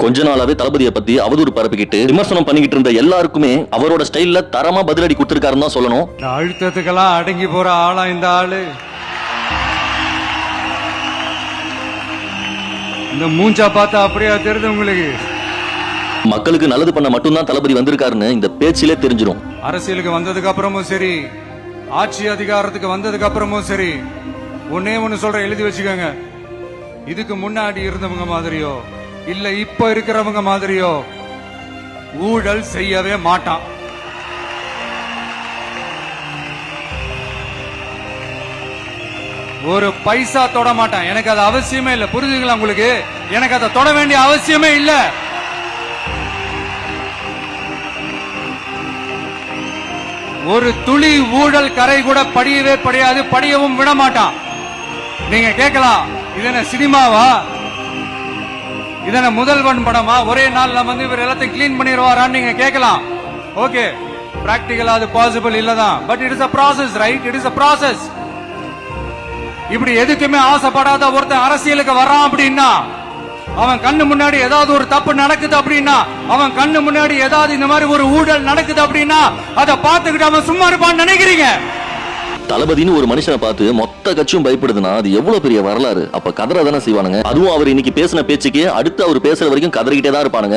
கொஞ்ச நாளாவே தளபதியை பத்தி அவதூறு பரப்பிக்கிட்டு விமர்சனம் பண்ணிக்கிட்டு இருந்த எல்லாருக்குமே அவரோட ஸ்டைல்ல தரமா பதிலடி கொடுத்திருக்காருன்னு தான் சொல்லணும். இந்த அழுத்தத்துக்கெல்லாம் அடங்கி போற ஆளா இந்த ஆளு? இந்த மூஞ்சா பார்த்தா அப்படியே தெரியுது உங்களுக்கு? மக்களுக்கு நல்லது பண்ண மட்டும்தான் தளபதி வந்திருக்காருன்னு இந்த பேச்சிலே தெரிஞ்சிடும். அரசியலுக்கு வந்ததுக்கு அப்புறமும் சரி, ஆட்சி அதிகாரத்துக்கு வந்ததுக்கு அப்புறமும் சரி, ஒன்னே ஒண்ணு சொல்ற, எழுதி வச்சுக்கோங்க. இதுக்கு முன்னாடி இருந்தவங்க மாதிரியோ இல்ல இப்ப இருக்கிறவங்க மாதிரியோ ஊழல் செய்யவே மாட்டான். ஒரு பைசா தொட மாட்டான். எனக்கு அது அவசியமே இல்ல. புரிஞ்சுங்களா உங்களுக்கு? எனக்கு அதை தொட வேண்டிய அவசியமே இல்ல. ஒரு துளி ஊழல் கரை கூட படியவே படியாது, படியவும் விட மாட்டான். நீங்க கேட்கலாம், இது என்ன சினிமாவா? இதன முதல்வன் படமா? ஒரே நாள்ல வந்து இவர் எல்லாத்தையும் கிளீன் பண்ணிடுவாரான்னு நீங்க கேட்கலாம். ஓகே, பிராக்டிகலா அது பாசிபிள் இல்லதான். But it is a process, right? It is a process. இப்படி எதுக்குமே ஆசைப்படாத ஒருத்தன் அரசியலுக்கு வரான் அப்படின்னா, அவன் கண்ணு முன்னாடி ஏதாவது ஒரு தப்பு நடக்குது அப்படின்னா, அவன் கண்ணு முன்னாடி ஏதாவது இந்த மாதிரி ஒரு ஊழல் நடக்குது அப்படின்னா, அதை பார்த்துக்கிட்டு அவன் சும்மா இருப்பான்னு நினைக்கிறீங்க? தளபதினு ஒரு மனுஷனை பார்த்து மொத்த கட்சியும் பயப்படுதுன்னா அது எவ்வளவு பெரிய வரலாறு. அப்ப கதற தானே செய்வானுங்க. அதுவும் அவர் இன்னைக்கு பேசின பேச்சுக்கு அடுத்து அவர் பேசுற வரைக்கும் கதறிக்கிட்டே தான் இருப்பானுங்க.